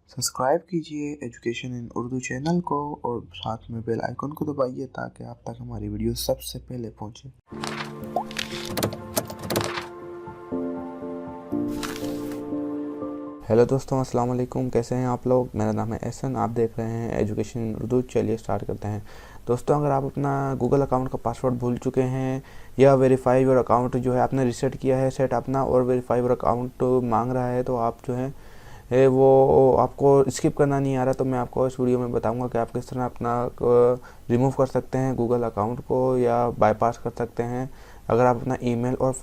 Subscribe कीजिए education in Urdu channel को और साथ में बेल आइकन को दबाइए ताकि आप तक हमारी वीडियो सबसे पहले पहुंचे। हेलो दोस्तों, अस्सलाम वालेकुम। कैसे हैं आप लोग? मेरा नाम है एहसन, आप देख रहे हैं एजुकेशन इन उर्दू। चलिए स्टार्ट करते हैं। दोस्तों, अगर आप अपना गूगल अकाउंट का पासवर्ड भूल चुके हैं या वेरीफाई योर अकाउंट जो है आपने रीसेट किया है सेट अपना और वेरीफाई योर अकाउंट मांग रहा है, तो आप जो है वो आपको स्किप करना नहीं आ रहा, तो मैं आपको इस वीडियो में बताऊंगा कि आप किस तरह अपना रिमूव कर सकते हैं गूगल अकाउंट को या बाईपास कर सकते हैं अगर आप अपना ईमेल और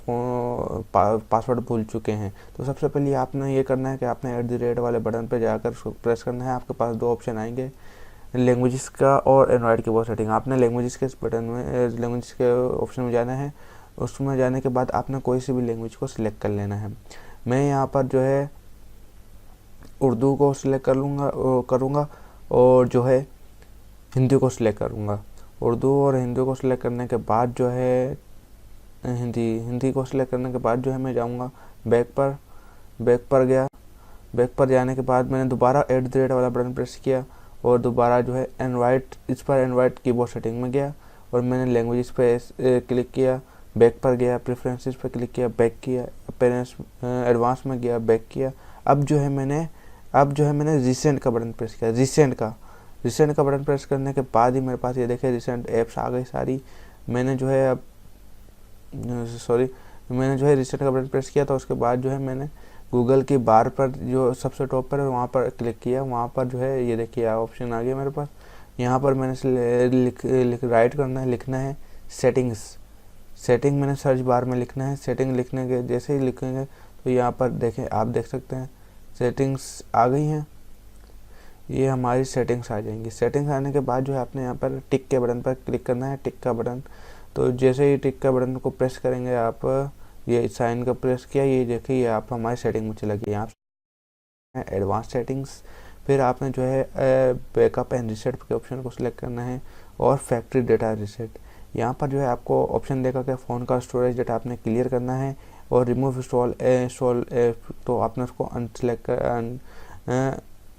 पासवर्ड भूल चुके हैं। तो सबसे पहले आपने ये करना है कि आपने @ वाले बटन पर जाकर उसको प्रेस करना है। आपके पास दो ऑप्शन आएंगे, लैंग्वेजेस का और एंड्रॉयड कीबोर्ड सेटिंग। आपने लैंग्वेजेस के इस बटन में लैंग्वेज के ऑप्शन में जाना है। उसमें जाने के बाद आपने कोई सी भी लैंग्वेज को सिलेक्ट कर लेना है। मैं यहाँ पर जो है उर्दू को सिलेक्ट करूँगा और जो है हिंदी को सिलेक्ट करूँगा। उर्दू और हिंदी को सिलेक्ट करने के बाद जो है हिंदी को सिलेक्ट करने के बाद जो है मैं जाऊँगा बैक पर गया। बैक पर जाने के बाद मैंने दोबारा @ वाला बटन प्रेस किया और दोबारा जो है एंड्रॉयड कीबोर्ड सेटिंग में गया और मैंने लैंग्वेजेस पे क्लिक किया। बैक पर गया, प्रेफरेंसेस पे क्लिक किया, बैक किया, पेरेंट्स एडवांस में गया, बैक किया। अब जो है मैंने रिसेंट का बटन प्रेस किया। रिसेंट का बटन प्रेस करने के बाद ही मेरे पास ये देखिए रिसेंट ऐप्स आ गई सारी। मैंने जो है रिसेंट का बटन प्रेस किया, तो उसके बाद जो है मैंने गूगल की बार पर जो सबसे टॉप पर है वहाँ पर क्लिक किया। वहाँ पर जो है ये देखिए ऑप्शन आ गया मेरे पास। यहाँ पर मैंने लिखना है सेटिंग मैंने सर्च बार में लिखना है। सेटिंग लिखने के जैसे ही लिखेंगे तो यहाँ पर देखें, आप देख सकते हैं सेटिंग्स आ गई हैं। ये हमारी सेटिंग्स आ जाएंगी। सेटिंग्स आने के बाद जो है आपने यहाँ पर टिक के बटन पर क्लिक करना है, टिक का बटन। तो जैसे ही टिक का बटन को प्रेस करेंगे आप, ये साइन का प्रेस किया, ये देखिए ये आप हमारी सेटिंग में चला गया। यहाँ एडवांस सेटिंग्स, फिर आपने जो है बैकअप एंड रीसेट के ऑप्शन को सिलेक्ट करना है और फैक्ट्री डेटा रीसेट। यहाँ पर जो है आपको ऑप्शन देगा कि फ़ोन का स्टोरेज डेटा आपने क्लियर करना है और रिमूव इंस्टॉल तो आपने उसको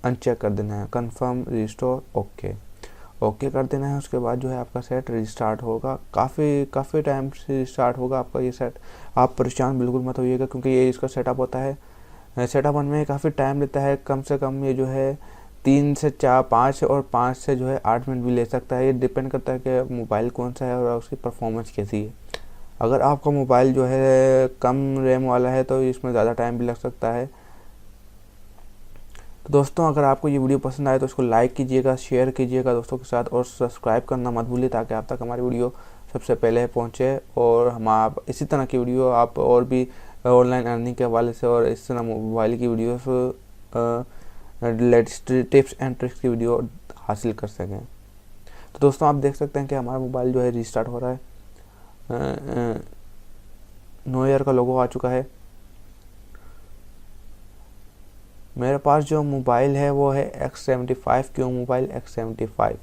अनचेक कर देना है। कंफर्म, रिस्टोर, ओके कर देना है। उसके बाद जो है आपका सेट रिस्टार्ट होगा। काफ़ी टाइम से रिस्टार्ट होगा आपका ये सेट। आप परेशान बिल्कुल मत होइएगा क्योंकि ये इसका सेटअप होता है। सेटअप होने में काफ़ी टाइम लेता है, कम से कम ये जो है 3 से 4 5 और 5 से जो है 8 मिनट भी ले सकता है। ये डिपेंड करता है कि मोबाइल कौन सा है और उसकी परफॉर्मेंस कैसी है। अगर आपका मोबाइल जो है कम रैम वाला है तो इसमें ज़्यादा टाइम भी लग सकता है। तो दोस्तों, अगर आपको ये वीडियो पसंद आए तो इसको लाइक कीजिएगा, शेयर कीजिएगा दोस्तों के साथ और सब्सक्राइब करना मत भूलिए ताकि आप तक हमारी वीडियो सबसे पहले पहुंचे। और हम आप इसी तरह की वीडियो आप और भी ऑनलाइन अर्निंग के हवाले से और इस तरह मोबाइल की videos latest tips and tricks की वीडियो हासिल कर सकें। तो दोस्तों, आप देख सकते हैं कि हमारा मोबाइल जो है रीस्टार्ट हो रहा है। न्यू ईयर का लोगो आ चुका है। मेरे पास जो मोबाइल है वो है X75 क्यों मोबाइल X75।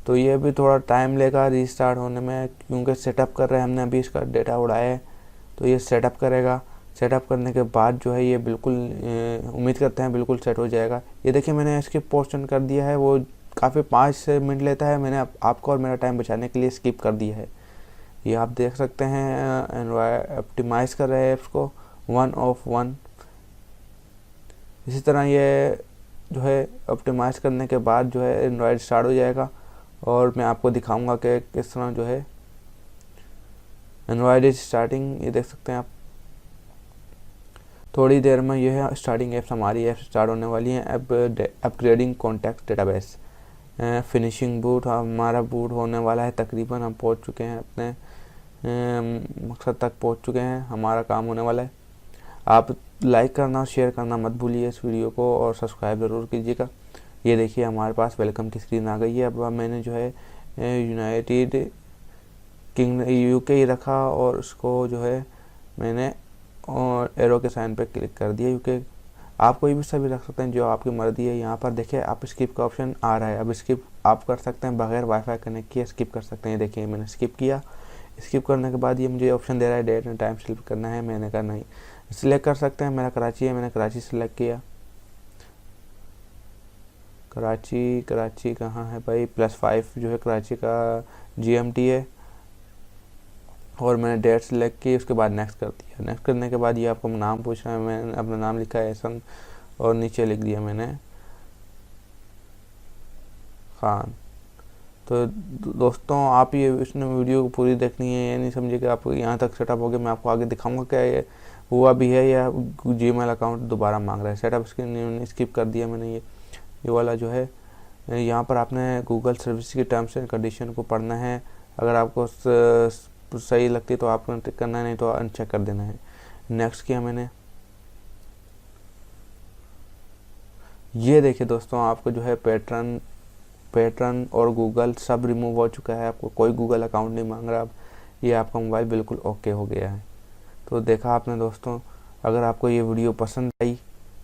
तो ये भी थोड़ा टाइम लेगा रीस्टार्ट होने में क्योंकि सेटअप कर रहे हैं हमने, अभी इसका डेटा उड़ाया है तो ये सेटअप करेगा। सेटअप करने के बाद जो है ये बिल्कुल उम्मीद करते हैं बिल्कुल सेट हो जाएगा। ये देखिए मैंने इसके पोर्शन कर दिया है, वो काफ़ी 5 मिनट लेता है, मैंने आपको और मेरा टाइम बचाने के लिए स्किप कर दिया है। ये आप देख सकते हैं ऑप्टिमाइज़ कर रहे हैं ऐप्स को 1 ऑफ 1। इसी तरह ये जो है ऑप्टिमाइज़ करने के बाद जो है एंड्रॉयड स्टार्ट हो जाएगा और मैं आपको दिखाऊंगा कि किस तरह जो है एंड्रॉयड इज स्टार्टिंग। ये देख सकते हैं आप, थोड़ी देर में ये है स्टार्टिंग ऐप्स, हमारी ऐप्स स्टार्ट होने वाली हैं। Upgrading contact database, finishing boot, हमारा बूट होने वाला है। तकरीबन हम पहुंच चुके हैं, अपने मकसद तक पहुंच चुके हैं, हमारा काम होने वाला है। आप लाइक करना और शेयर करना मत भूलिए इस वीडियो को और सब्सक्राइब ज़रूर कीजिएगा। ये देखिए हमारे पास वेलकम की स्क्रीन आ गई है। अब मैंने जो है यूनाइटेड किंगडम UK ही रखा और उसको जो है मैंने और एरो के साइन पे क्लिक कर दिया UK। आप कोई भी सभी रख सकते हैं जो आपकी मर्जी है। यहाँ पर देखिए आप स्किप का ऑप्शन आ रहा है, अब स्किप आप कर सकते हैं बगैर वाईफाई कनेक्ट किए स्किप कर सकते हैं। देखिए मैंने स्किप किया। स्किप करने के बाद ये मुझे ऑप्शन दे रहा है डेट एंड टाइम सिलेक्ट करना है। मैंने कहा नहीं, सिलेक्ट कर सकते हैं। मेरा कराची है, मैंने कराची सिलेक्ट किया। कराची कहाँ है भाई, +5 जो है कराची का GMT है। और मैंने डेट सेलेक्ट की, उसके बाद नेक्स्ट कर दिया। नेक्स्ट करने के बाद ये आपको नाम पूछ रहा है, मैंने अपना नाम लिखा है एहसन और नीचे लिख दिया मैंने खान। तो दोस्तों आप ये इसने वीडियो को पूरी देखनी है, ये नहीं समझे कि आपको यहाँ तक सेटअप हो गया। मैं आपको आगे दिखाऊंगा क्या ये हुआ भी है या जीमेल अकाउंट दोबारा मांग रहा है। सेटअप स्किप कर दिया मैंने। ये वाला जो है, यहाँ पर आपने गूगल सर्विस की टर्म्स एंड कंडीशन को पढ़ना है। अगर आपको सही लगती है तो आपको टिक करना है, नहीं तो अनचेक कर देना है। नेक्स्ट किया मैंने। ये देखिए दोस्तों, आपको जो है पैटर्न और गूगल सब रिमूव हो चुका है। आपको कोई गूगल अकाउंट नहीं मांग रहा अब। ये आपका मोबाइल बिल्कुल ओके हो गया है। तो देखा आपने दोस्तों, अगर आपको ये वीडियो पसंद आई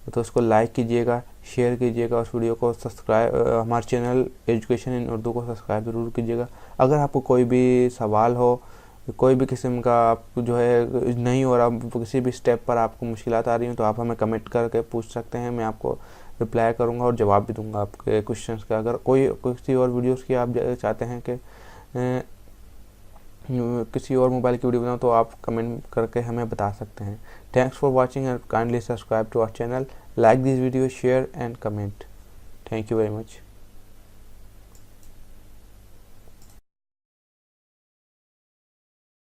तो उसको लाइक कीजिएगा, शेयर कीजिएगा, उस वीडियो को सब्सक्राइब, हमारे चैनल एजुकेशन इन उर्दू को सब्सक्राइब ज़रूर कीजिएगा। अगर आपको कोई भी सवाल हो, कोई भी किस्म का आपको जो है नहीं हो रहा, किसी भी स्टेप पर आपको मुश्किलात आ रही हैं, तो आप हमें कमेंट करके पूछ सकते हैं। मैं आपको रिप्लाई करूंगा और जवाब भी दूंगा आपके क्वेश्चंस का। अगर किसी और वीडियोस की आप चाहते हैं कि किसी और मोबाइल की वीडियो बनाओ, तो आप कमेंट करके हमें बता सकते हैं। Thanks for watching and kindly subscribe to our channel, like this video, share and comment. Thank you very much.